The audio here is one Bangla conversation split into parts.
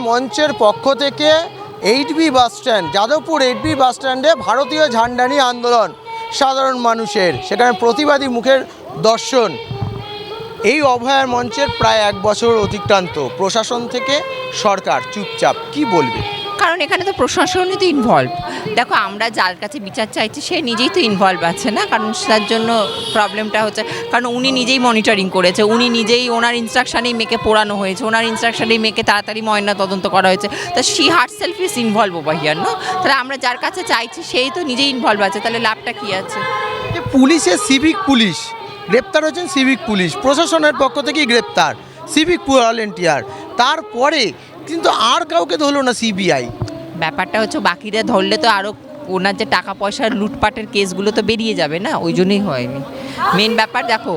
মঞ্চের পক্ষ থেকে 8B bus stand, Jadavpur 8B বাস স্ট্যান্ডে ভারতীয় ঝান্ডা নিয়ে আন্দোলন সাধারণ মানুষের, সেখানে প্রতিবাদী মুখের দর্শন। এই অভয়ার মঞ্চের প্রায় 1 বছর অতিক্রান্ত, প্রশাসন থেকে সরকার চুপচাপ, কি বলবে? কারণ এখানে তো প্রশাসনই তো ইনভলভ। দেখো, আমরা যার কাছে বিচার চাইছি সে নিজেই তো ইনভলভ আছে না, কারণ তার জন্য প্রবলেমটা হচ্ছে, কারণ উনি নিজেই মনিটরিং করেছে, উনি নিজেই, ওনার ইনস্ট্রাকশানেই মেয়েকে পোড়ানো হয়েছে, ওনার ইনস্ট্রাকশানেই মেয়েকে তাড়াতাড়ি ময়না তদন্ত করা হয়েছে, তা she heart self is involve over here, না? তাহলে আমরা যার কাছে চাইছি সেই তো নিজেই ইনভলভ আছে, তাহলে লাভটা কী আছে? পুলিশের সিভিক পুলিশ গ্রেপ্তার হয়েছেন, সিভিক পুলিশ প্রশাসনের পক্ষ থেকেই গ্রেপ্তার, সিভিক ভলেন্টিয়ার, তারপরে কিন্তু আর কাউকে ধরলো না সিবিআই। ব্যাপারটা হচ্ছে বাকিরা ধরলে তো আরও ওনার যে টাকা পয়সার লুটপাটের কেসগুলো তো বেরিয়ে যাবে না, ওই জন্যই হয়নি। মেন ব্যাপার দেখো,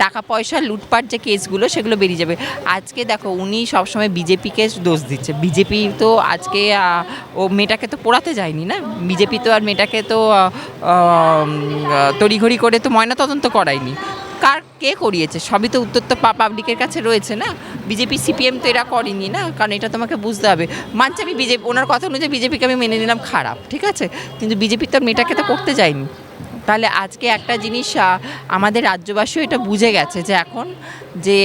টাকা পয়সা লুটপাট যে কেসগুলো সেগুলো বেরিয়ে যাবে। আজকে দেখো, উনি সবসময় বিজেপিকে দোষ দিচ্ছে। বিজেপি তো আজকে ও মেয়েটাকে তো পোড়াতে যায়নি না, বিজেপি তো আর মেয়েটাকে তো তড়িঘড়ি করে তো ময়নাতদন্ত করায়নি। কে করিয়েছে? সবই তো উত্তর তো পাবলিকের কাছে রয়েছে না। বিজেপি সিপিএম তো এরা করেনি না, কারণ এটা তোমাকে বুঝতে হবে। মানছি আমি বিজেপি, ওনার কথা অনুযায়ী বিজেপিকে আমি মেনে নিলাম খারাপ, ঠিক আছে, কিন্তু বিজেপি তো মেয়েটাকে তো করতে যায়নি। তাহলে আজকে একটা জিনিস আমাদের রাজ্যবাসীও এটা বুঝে গেছে যে এখন যে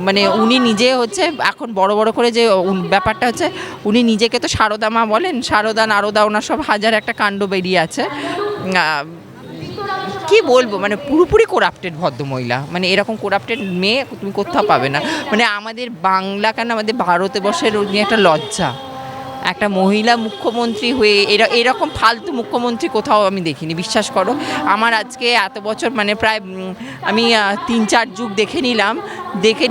মানে উনি নিজে হচ্ছে এখন বড় বড় করে যে ব্যাপারটা হচ্ছে, উনি নিজেকে তো সারদা মা বলেন, সারদা নারদা, ওনার সব হাজার একটা কাণ্ড বেরিয়ে আছে। কি বলবো, মানে পুরোপুরি কোরাপ্টেড ভদ্রমহিলা, মানে এরকম কোরাপ্টেড মেয়ে তুমি কোথাও পাবে না। মানে আমাদের বাংলা কেন, আমাদের ভারতবর্ষের উনি একটা লজ্জা। একটা মহিলা মুখ্যমন্ত্রী হয়ে এরকম ফালতু মুখ্যমন্ত্রী কোথাও আমি দেখিনি, বিশ্বাস করো। আমার আজকে এত বছর, মানে প্রায় আমি 3-4 যুগ দেখে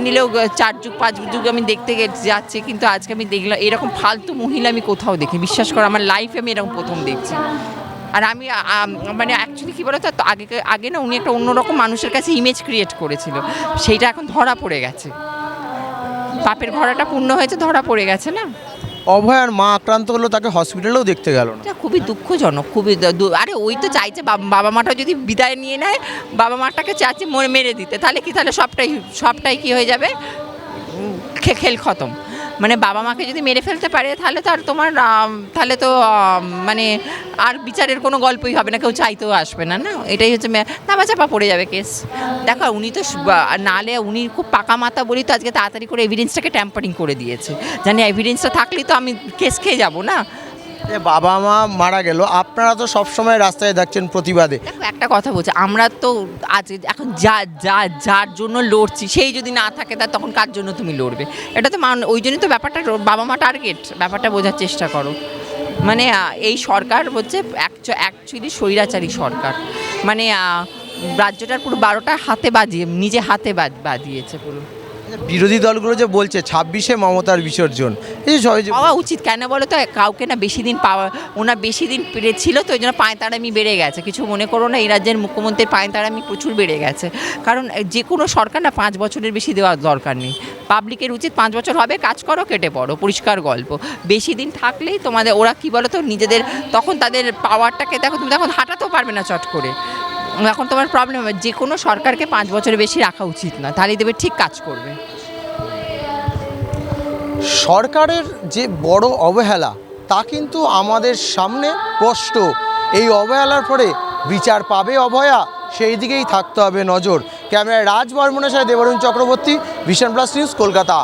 নিলেও 4 যুগ 5 যুগ আমি দেখতে যাচ্ছি, কিন্তু আজকে আমি দেখলাম এরকম ফালতু মহিলা আমি কোথাও দেখি, বিশ্বাস করো। আমার লাইফে আমি এরকম প্রথম দেখছি। আর আমি মানে অ্যাকচুয়ালি কী বলতো, আগে না উনি একটা অন্যরকম মানুষের কাছে ইমেজ ক্রিয়েট করেছিল, সেইটা এখন ধরা পড়ে গেছে, পাপের ঘোড়াটা পূর্ণ হয়েছে, ধরা পড়ে গেছে না। অভয়ার মা আক্রান্ত হলো, তাকে হসপিটালেও দেখতে গেল না, এটা খুবই দুঃখজনক, খুবই। আরে ওই তো চাইছে বাবা মাটা যদি বিদায় নিয়ে নেয়, বাবা মাটাকে চাচ্ছে মেরে দিতে, তাহলে কি, তাহলে সবটাই কি হয়ে যাবে, খেল খতম। মানে বাবা মাকে যদি মেরে ফেলতে পারে তাহলে তো আর তোমার তাহলে তো মানে আর বিচারের কোনো গল্পই হবে না, কেউ চাইতেও আসবে না, না? এটাই হচ্ছে চাপা পড়ে যাবে কেস। দেখো, উনি তো নালে উনি খুব পাকা মাথা বলি তো আজকে তাড়াতাড়ি করে এভিডেন্সটাকে ট্যাম্পারিং করে দিয়েছে, জানি এভিডেন্সটা থাকলেই তো আমি কেস খেয়ে যাবো না। বাবা মা মারা গেল, আপনারা তো সবসময় রাস্তায় দেখছেন প্রতিবাদে। দেখো, একটা কথা বলছি, আমরা তো আজ এখন যার জন্য লড়ছি সেই যদি না থাকে, তা তখন কার জন্য তুমি লড়বে? এটা তো ওই জন্যই তো ব্যাপারটা, বাবা মা টার্গেট, ব্যাপারটা বোঝার চেষ্টা করো। মানে এই সরকার হচ্ছে অ্যাকচুয়ালি স্বৈরাচারী সরকার, মানে রাজ্যটার পুরো 12টা হাতে নিজে হাতে বাজিয়েছে পুরো। বিরোধী দলগুলো যে বলছে 26শে মমতার বিসর্জন, এই পাওয়া উচিত কেন বলো তো? কাউকে না বেশি দিন ওনার বেশি দিন ছিল তো, ওই জন্য পায়তারামি বেড়ে গেছে। কিছু মনে করো না, এই রাজ্যের মুখ্যমন্ত্রীর পায়তারামি প্রচুর বেড়ে গেছে, কারণ যে কোনো সরকার না 5 বছরের বেশি দেওয়ার দরকার নেই। পাবলিকের উচিত 5 বছর হবে, কাজ করো, কেটে পড়ো, পরিষ্কার গল্প। বেশি দিন থাকলেই তোমাদের, ওরা কী বলো তো, নিজেদের তখন তাদের পাওয়ারটাকে দেখো, তুমি তখন হাঁটাতেও পারবে না চট করে, এখন তোমার প্রবলেম হবে। যে কোনো সরকারকে 5 বছরের বেশি রাখা উচিত না, তাহলেই দেবে ঠিক কাজ করবে। সরকারের যে বড় অবহেলা, তা কিন্তু আমাদের সামনে স্পষ্ট। এই অবহেলার পরে বিচার পাবে অভয়া, সেই দিকেই থাকতে হবে নজর। ক্যামেরায় রাজ বর্মণের সাথে Debarun Chakraborty, vision plus news, Kolkata.